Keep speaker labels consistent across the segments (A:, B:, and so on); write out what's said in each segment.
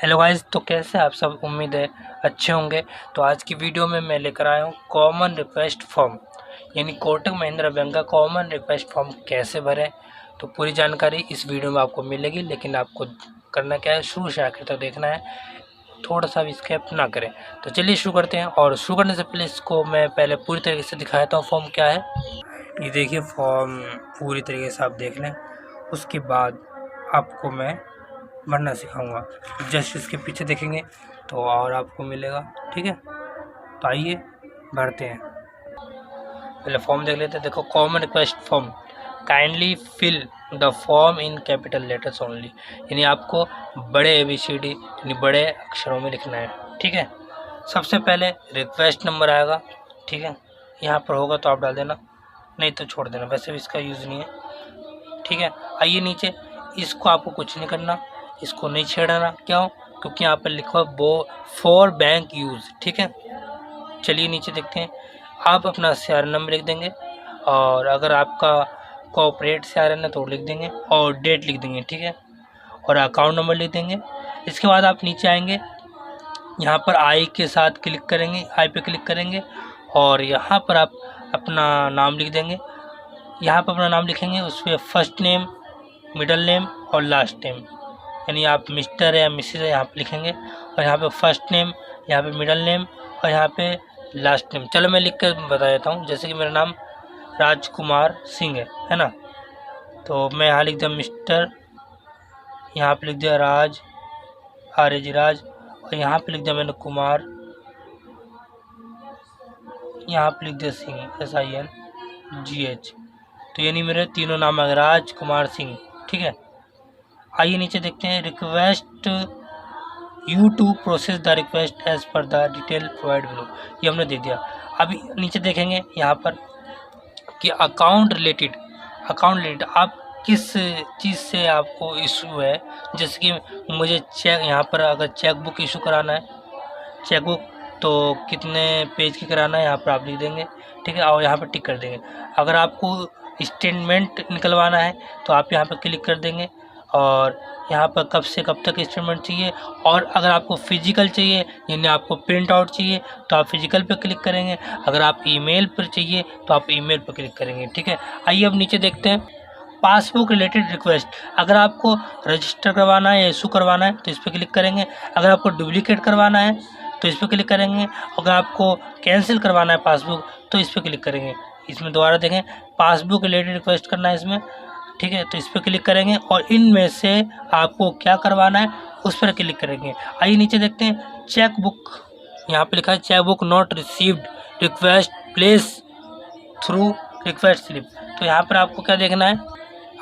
A: Hello guys, तो कैसे आप सब? उम्मीद है अच्छे होंगे। तो आज की वीडियो में मैं लेकर आया हूँ कॉमन रिक्वेस्ट फॉर्म, यानी कोटक महिंद्रा बैंक का कॉमन रिक्वेस्ट फॉर्म कैसे भरें। तो पूरी जानकारी इस वीडियो में आपको मिलेगी, लेकिन आपको करना क्या है, शुरू से आखिर तक देखना है, थोड़ा सा भी स्किप ना करें। तो चलिए शुरू करते हैं। और शुरू करने से पहले इसको मैं पहले पूरी तरीके से दिखाता हूँ फॉर्म क्या है। ये देखिए, फॉर्म पूरी तरीके से आप देख लें, उसके बाद आपको मैं भरना सिखाऊंगा। जस्ट इसके पीछे देखेंगे तो और आपको मिलेगा, ठीक है। तो आइए भरते हैं। पहले फॉर्म देख लेते हैं। देखो, common request form, kindly fill the form in capital letters only, यानी आपको बड़े ABCD यानी बड़े अक्षरों में लिखना है, ठीक है। सबसे पहले रिक्वेस्ट नंबर आएगा, ठीक है। यहाँ पर होगा तो आप डाल देना, नहीं तो छोड़ देना, वैसे भी इसका यूज़ नहीं है, ठीक है। आइए नीचे, इसको आपको कुछ नहीं करना, इसको नहीं छेड़ना। क्यों? क्योंकि यहाँ पर लिखा है वो फॉर बैंक यूज़, ठीक है। चलिए नीचे देखते हैं। आप अपना CRN नंबर लिख देंगे, और अगर आपका कॉर्पोरेट CRN है तो लिख देंगे, और डेट लिख देंगे, ठीक है। और अकाउंट नंबर लिख देंगे। इसके बाद आप नीचे आएंगे, यहाँ पर आई के साथ क्लिक करेंगे, आई पे क्लिक करेंगे, और यहाँ पर आप अपना नाम लिख देंगे। यहाँ पर अपना नाम लिखेंगे, उस पर फर्स्ट नेम, मिडल नेम और लास्ट नेम, यानी आप मिस्टर या मिसेज है यहाँ पे लिखेंगे, और यहाँ पे फर्स्ट नेम, यहाँ पे मिडल नेम और यहाँ पे लास्ट नेम। चलो मैं लिख कर बता देता हूँ। जैसे कि मेरा नाम राजकुमार सिंह है ना, तो मैं यहाँ लिख दिया मिस्टर, यहाँ पे लिख दिया राज, RAJ राज, और यहाँ पे लिख दिया मैंने कुमार, यहाँ पे लिख दिया सिंह, SINGH। तो यानी मेरे तीनों नाम है राजकुमार सिंह, ठीक है। आइए नीचे देखते हैं। Request you to process the request as per the detail provide below, ये हमने दे दिया। अभी नीचे देखेंगे यहाँ पर कि अकाउंट रिलेटेड आप किस चीज़ से आपको इशू है। जैसे कि मुझे चेक, यहाँ पर अगर चेक बुक इशू कराना है, चेक बुक तो कितने पेज की कराना है यहाँ पर आप लिख देंगे, ठीक है, और यहाँ पर टिक कर देंगे। अगर आपको स्टेटमेंट निकलवाना है तो आप यहाँ पर क्लिक कर देंगे, और यहाँ पर कब से कब तक स्टेटमेंट चाहिए। और अगर आपको फिजिकल चाहिए, यानी आपको प्रिंट आउट चाहिए, तो आप फिजिकल पर क्लिक करेंगे। अगर आप ईमेल पर चाहिए तो आप ईमेल पर क्लिक करेंगे, ठीक है। आइए अब नीचे देखते हैं। पासबुक रिलेटेड रिक्वेस्ट, अगर आपको रजिस्टर करवाना है या इशू करवाना है तो इस पर क्लिक करेंगे। अगर आपको डुप्लीकेट करवाना है तो इस पर क्लिक करेंगे। अगर आपको कैंसिल करवाना है पासबुक तो इस पर क्लिक करेंगे। इसमें दोबारा देखें, पासबुक रिलेटेड रिक्वेस्ट करना है इसमें, ठीक है, तो इस पर क्लिक करेंगे, और इनमें से आपको क्या करवाना है उस पर क्लिक करेंगे। आइए नीचे देखते हैं। चेक बुक, यहाँ पे लिखा है cheque book not received, request place through request slip. तो यहाँ पर आपको क्या देखना है,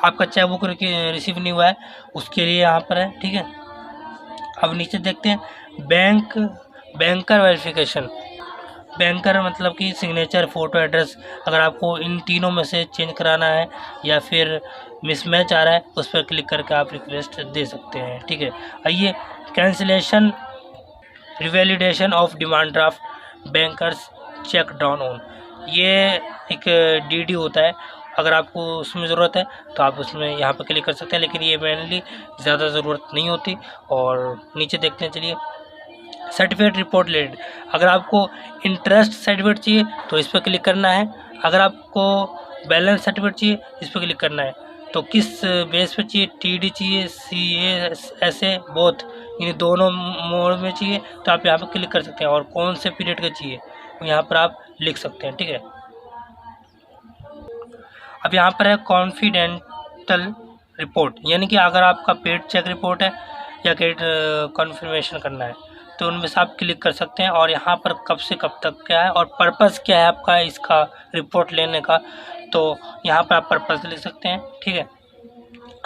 A: आपका चेक बुक रिसीव नहीं हुआ है, उसके लिए यहाँ पर है, ठीक है। अब नीचे देखते हैं। बैंकर वेरिफिकेशन, बैंकर मतलब कि सिग्नेचर, फ़ोटो, एड्रेस, अगर आपको इन तीनों में से चेंज कराना है या फिर मिसमैच आ रहा है, उस पर क्लिक करके आप रिक्वेस्ट दे सकते हैं, ठीक है। आइए, cancellation revalidation of demand draft, bankers cheque down on, ये एक DD होता है। अगर आपको उसमें ज़रूरत है तो आप उसमें यहाँ पर क्लिक कर सकते हैं, लेकिन ये मेनली ज़्यादा ज़रूरत नहीं होती। और नीचे देखते हैं, चलिए। सर्टिफिकेट रिपोर्ट रिलेटेड, अगर आपको इंटरेस्ट सर्टिफिकेट चाहिए तो इस पर क्लिक करना है। अगर आपको बैलेंस सर्टिफिकेट चाहिए इस पर क्लिक करना है। तो किस बेस पे चाहिए, TD चाहिए, CA SA बोथ, ये दोनों मोड में चाहिए तो आप यहाँ पर क्लिक कर सकते हैं। और कौन से पीरियड का चाहिए तो यहाँ पर आप लिख सकते हैं, ठीक है। अब यहाँ पर है कॉन्फिडेंटल रिपोर्ट, यानी कि अगर आपका पेड चेक रिपोर्ट है या क्रेडिट कन्फर्मेशन करना है तो उनमें से आप क्लिक कर सकते हैं। और यहाँ पर कब से कब तक क्या है और पर्पस क्या है आपका इसका रिपोर्ट लेने का, तो यहाँ पर आप पर्पस लिख सकते हैं, ठीक है।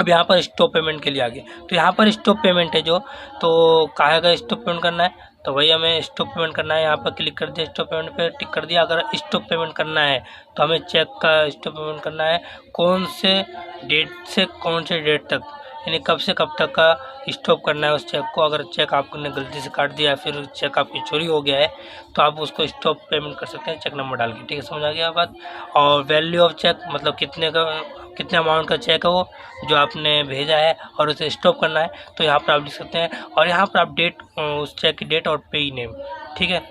A: अब यहाँ पर स्टॉप पेमेंट के लिए आगे, तो यहाँ पर स्टॉप पेमेंट है जो, तो काहे का स्टॉप पेमेंट करना है, तो भैया हमें स्टॉप पेमेंट करना है। यहाँ पर क्लिक कर दिया, स्टॉप पेमेंट पे टिक कर दिया। अगर स्टॉप पेमेंट करना है तो हमें चेक का स्टॉप पेमेंट करना है, कौन से डेट से कौन से डेट तक, यानी कब से कब तक का स्टॉप करना है उस चेक को। अगर चेक आपने गलती से काट दिया, फिर चेक आपकी चोरी हो गया है, तो आप उसको स्टॉप पेमेंट कर सकते हैं चेक नंबर डाल के, ठीक है। समझ आ गया बात। और वैल्यू ऑफ चेक, मतलब कितने का कितने अमाउंट का चेक है वो जो आपने भेजा है और उसे स्टॉप करना है, तो यहाँ पर आप लिख सकते हैं। और यहाँ पर आप डेट, उस चेक की डेट और पेई नेम, ठीक है।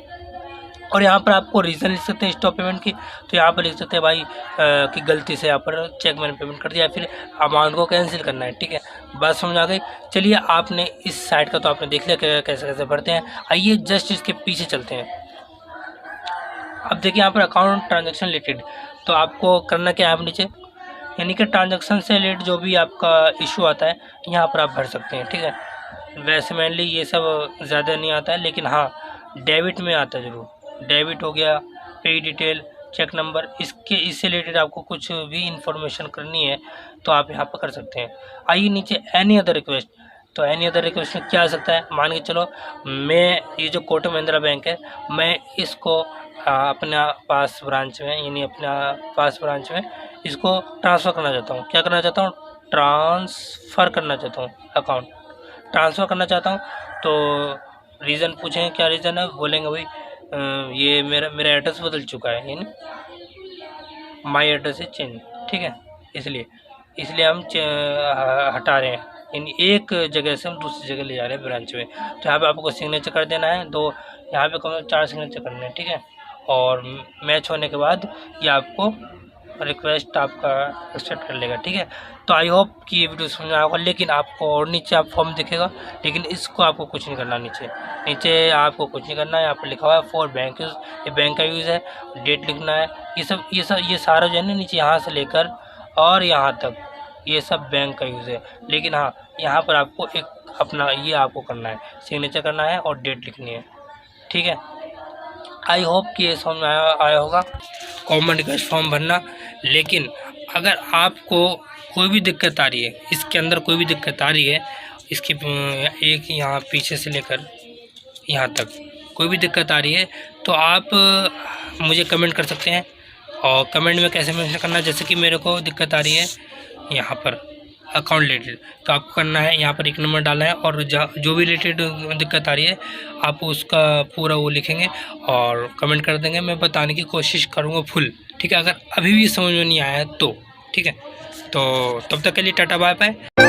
A: और यहाँ पर आपको रीज़न लिख सकते हैं स्टॉप पेमेंट की, तो यहाँ पर लिख सकते हैं भाई कि गलती से यहाँ पर चेक मैंने पेमेंट कर दिया, या फिर अमाउंट को कैंसिल करना है, ठीक है। बात समझ आ गई। चलिए, आपने इस साइट का तो आपने देख लिया कैसे कैसे भरते हैं। आइए जस्ट इसके पीछे चलते हैं। अब देखिए यहाँ पर अकाउंट ट्रांजेक्शन रिलेटेड, तो आपको करना क्या है, आप नीचे यानी कि ट्रांजेक्शन से रिलेटेड जो भी आपका इशू आता है यहाँ पर आप भर सकते हैं, ठीक है। वैसे मेनली ये सब ज़्यादा नहीं आता है, लेकिन हाँ डेबिट में आता है ज़रूर। डेबिट हो गया, पे डिटेल, चेक नंबर, इससे रिलेटेड आपको कुछ भी इंफॉर्मेशन करनी है तो आप यहाँ पर कर सकते हैं। आइए नीचे एनी अदर रिक्वेस्ट, तो एनी अदर रिक्वेस्ट में क्या आ सकता है, मान के चलो मैं ये जो कोटक महिंद्रा बैंक है, मैं इसको अपना पास ब्रांच में, यानी अपना पास ब्रांच में इसको ट्रांसफ़र करना चाहता हूँ। क्या करना चाहता हूँ, ट्रांसफ़र करना चाहता हूँ, अकाउंट ट्रांसफ़र करना चाहता हूँ। तो रीज़न पूछेंगे क्या रीज़न है, बोलेंगे भाई ये मेरा एड्रेस बदल चुका है, यानी माई एड्रेस इज चेंज, ठीक है। इसलिए हम हटा रहे हैं, यानी एक जगह से हम दूसरी जगह ले जा रहे हैं ब्रांच में। तो यहाँ पे आपको सिग्नेचर कर देना है, दो यहाँ पे कम से कम 4 सिग्नेचर करने हैं, ठीक है। और मैच होने के बाद ये आपको रिक्वेस्ट आपका एक्सेप्ट कर लेगा, ठीक है। तो आई होप कि ये वीडियो समझ में आएगा। लेकिन आपको और नीचे आप फॉर्म दिखेगा, लेकिन इसको आपको कुछ नहीं करना। नीचे आपको कुछ नहीं करना है, यहाँ पर लिखा हुआ है फॉर बैंक यूज़, ये बैंक का यूज़ है, डेट लिखना है, ये सारा जो है ना नीचे यहाँ से लेकर और यहाँ तक ये सब बैंक का यूज़ है। लेकिन हाँ, यहाँ पर आपको एक अपना ये आपको करना है, सिग्नेचर करना है और डेट लिखनी है, ठीक है। आई होप कि ये समझ में आया होगा कॉमन रिक्वेस्ट फॉर्म भरना। लेकिन अगर आपको कोई भी दिक्कत आ रही है, इसके अंदर कोई भी दिक्कत आ रही है, इसकी एक यहाँ पीछे से लेकर यहाँ तक कोई भी दिक्कत आ रही है, तो आप मुझे कमेंट कर सकते हैं। और कमेंट में कैसे मेंशन करना, जैसे कि मेरे को दिक्कत आ रही है यहाँ पर अकाउंट रिलेटेड, तो आपको करना है यहाँ पर एक नंबर डालना है, और जो भी रिलेटेड दिक्कत आ रही है आप उसका पूरा वो लिखेंगे और कमेंट कर देंगे। मैं बताने की कोशिश करूँगा फुल, ठीक है। अगर अभी भी समझ में नहीं आया तो ठीक है, तो तब तक के लिए टाटा बाय बाय।